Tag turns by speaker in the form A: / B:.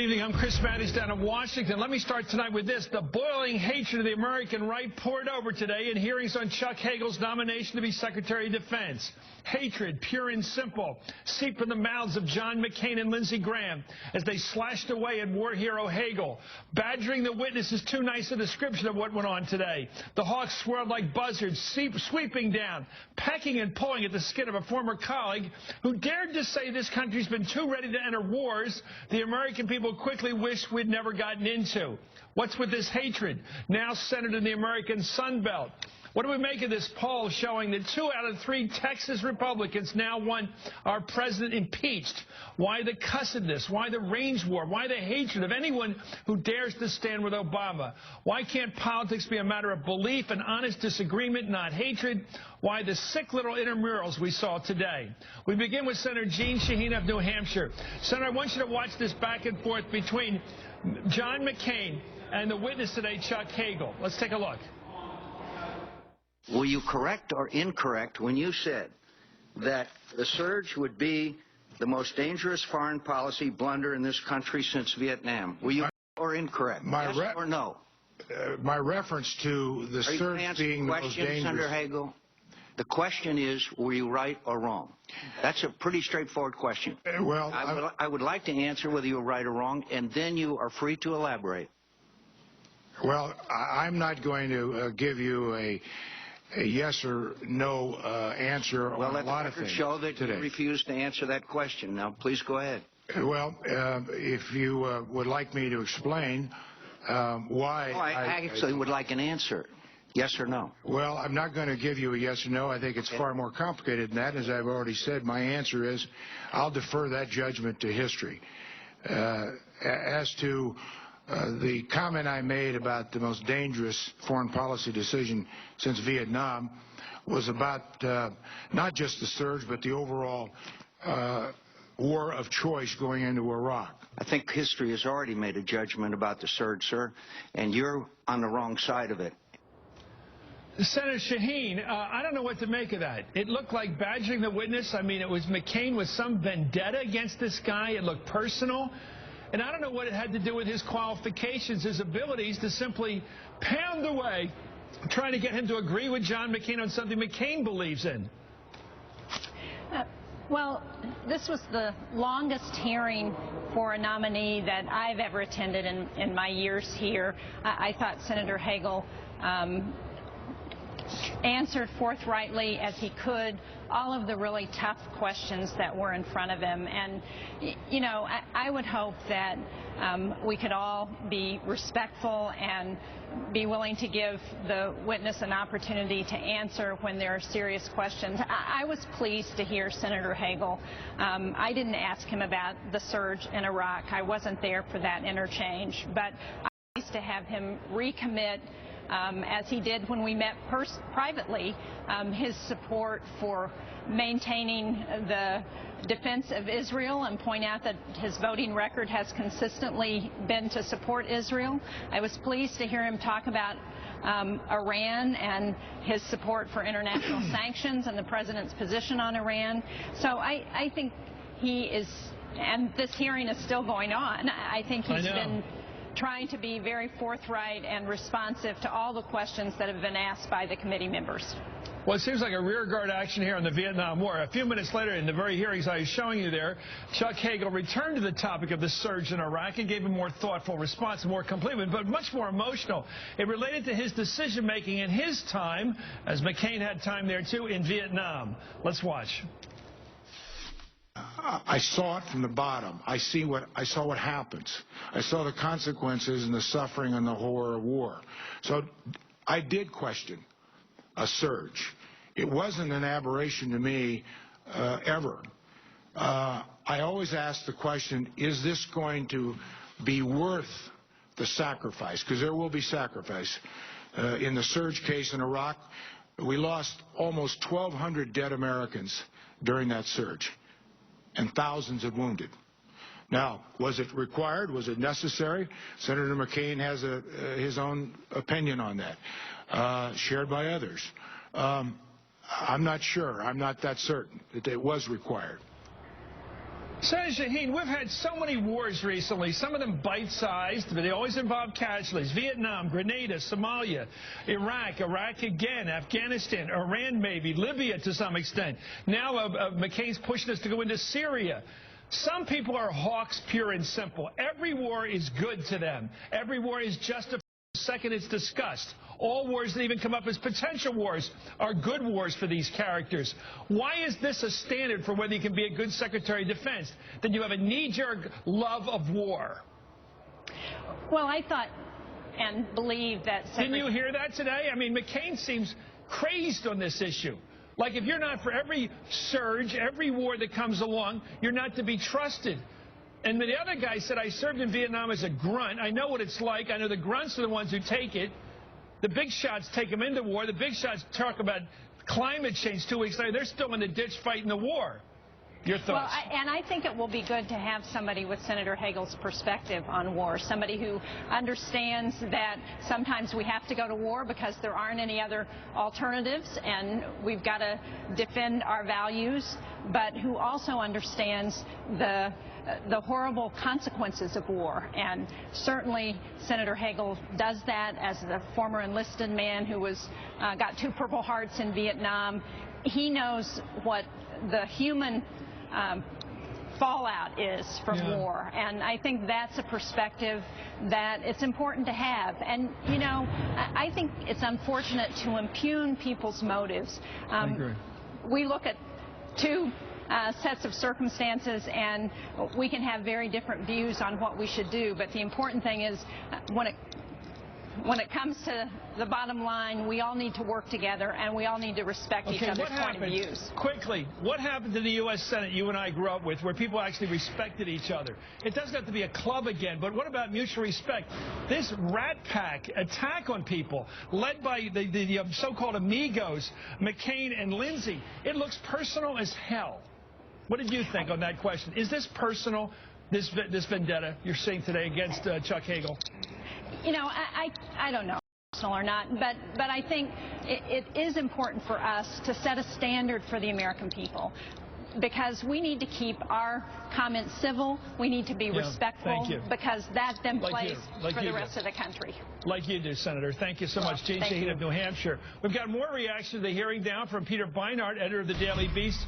A: evening. I'm Chris Mattis down in Washington. Let me start tonight with this. The boiling hatred of the American right poured over today in hearings on Chuck Hagel's nomination to be Secretary of Defense. Hatred, pure and simple, seeped from the mouths of John McCain and Lindsey Graham as they slashed away at war hero Hagel. Badgering the witness is too nice a description of what went on today. The hawks swirled like buzzards, sweeping down, pecking and pulling at the skin of a former colleague who dared to say this country's been too ready to enter wars the American people quickly wish we'd never gotten into. What's with this hatred, now centered in the American Sun Belt? What do we make of this poll showing that 2 out of 3 Texas Republicans now want our president impeached? Why the cussedness? Why the range war? Why the hatred of anyone who dares to stand with Obama? Why can't politics be a matter of belief and honest disagreement, not hatred? Why the sick little intramurals we saw today? We begin with Senator Shaheen of New Hampshire. Senator, I want you to watch this back and forth between John McCain and the witness today, Chuck Hagel. Let's take a look.
B: Were you correct or incorrect when you said that the surge would be the most dangerous foreign policy blunder in this country since Vietnam? Were you or incorrect? Yes or no?
C: My reference to the surge being the most dangerous.
B: Senator Hagel, the question is, were you right or wrong? That's a pretty straightforward question.
C: Well,
B: I would like to answer whether you were right or wrong, and then you are free to elaborate.
C: Well, I'm not going to give you a yes or no answer on a lot of things.
B: Show that you refuse to answer that question. Now, please go ahead.
C: Well, if you would like me to explain why...
B: I actually would like an answer. Yes or no?
C: Well, I'm not going to give you a yes or no. I think it's far more complicated than that. As I've already said, my answer is I'll defer that judgment to history. As to the comment I made about the most dangerous foreign policy decision since Vietnam was about not just the surge, but the overall war of choice going into Iraq.
B: I think history has already made a judgment about the surge, sir, and you're on the wrong side of it.
A: Senator Shaheen, I don't know what to make of that. It looked like badgering the witness. I mean, it was McCain with some vendetta against this guy. It looked personal. And I don't know what it had to do with his qualifications, his abilities to simply pound away, trying to get him to agree with John McCain on something McCain believes in.
D: Well, this was the longest hearing for a nominee that I've ever attended in my years here. I thought Senator Hagel answered forthrightly as he could all of the really tough questions that were in front of him. And, you know, I would hope that we could all be respectful and be willing to give the witness an opportunity to answer when there are serious questions. I was pleased to hear Senator Hagel. I didn't ask him about the surge in Iraq. I wasn't there for that interchange. But I was pleased to have him recommit, as he did when we met privately, his support for maintaining the defense of Israel, and point out that his voting record has consistently been to support Israel. I was pleased to hear him talk about Iran and his support for international sanctions and the president's position on Iran. So I think he is, and this hearing is still going on, I think he's been trying to be very forthright and responsive to all the questions that have been asked by the committee members.
A: Well, it seems like a rearguard action here on the Vietnam War. A few minutes later, in the very hearings I was showing you there, Chuck Hagel returned to the topic of the surge in Iraq and gave a more thoughtful response, a more complete one, but much more emotional. It related to his decision-making in his time, as McCain had time there, too, in Vietnam. Let's watch.
C: I saw it from the bottom. I saw what happens. I saw the consequences and the suffering and the horror of war. So I did question a surge. It wasn't an aberration to me ever. I always ask the question, is this going to be worth the sacrifice? Because there will be sacrifice. In the surge case in Iraq, we lost almost 1,200 dead Americans during that surge, and thousands of wounded. Now, was it required? Was it necessary? Senator McCain has his own opinion on that, shared by others. I'm not sure. I'm not that certain that it was required.
A: Senator Shaheen, we've had so many wars recently, some of them bite-sized, but they always involve casualties. Vietnam, Grenada, Somalia, Iraq again, Afghanistan, Iran maybe, Libya to some extent. Now McCain's pushing us to go into Syria. Some people are hawks pure and simple. Every war is good to them. Every war is justified the second it's discussed. All wars that even come up as potential wars are good wars for these characters. Why is this a standard for whether you can be a good Secretary of Defense? That you have a knee-jerk love of war?
D: Well, I thought and believe that...
A: Didn't you hear that today? I mean, McCain seems crazed on this issue. Like, if you're not for every surge, every war that comes along, you're not to be trusted. And the other guy said, I served in Vietnam as a grunt. I know what it's like. I know the grunts are the ones who take it. The big shots take them into war. The big shots talk about climate change 2 weeks later. They're still in the ditch fighting the war. Your thoughts?
D: Well, and I think it will be good to have somebody with Senator Hagel's perspective on war, somebody who understands that sometimes we have to go to war because there aren't any other alternatives, and we've got to defend our values, but who also understands the horrible consequences of war. And certainly Senator Hagel does that as the former enlisted man who was got 2 Purple Hearts in Vietnam. He knows what the human fallout is from war, and I think that's a perspective that it's important to have. And you know, I think it's unfortunate to impugn people's motives.
A: I agree.
D: We look at 2 sets of circumstances, and we can have very different views on what we should do, but the important thing is when it comes to the bottom line, we all need to work together, and we all need to respect each other's point of views.
A: Quickly, what happened to the U.S. Senate you and I grew up with, where people actually respected each other? It doesn't have to be a club again, but what about mutual respect? This rat pack attack on people, led by the so-called amigos, McCain and Lindsey, it looks personal as hell. What did you think on that question? Is this personal, this vendetta you're seeing today against Chuck Hagel?
D: You know, I don't know personal or not, but I think it is important for us to set a standard for the American people, because we need to keep our comments civil. We need to be respectful, because that then plays for the rest of the country. Like
A: you do, Senator. Thank you so much. Gene Shaheen of New Hampshire. We've got more reaction to the hearing now from Peter Beinart, editor of the Daily Beast.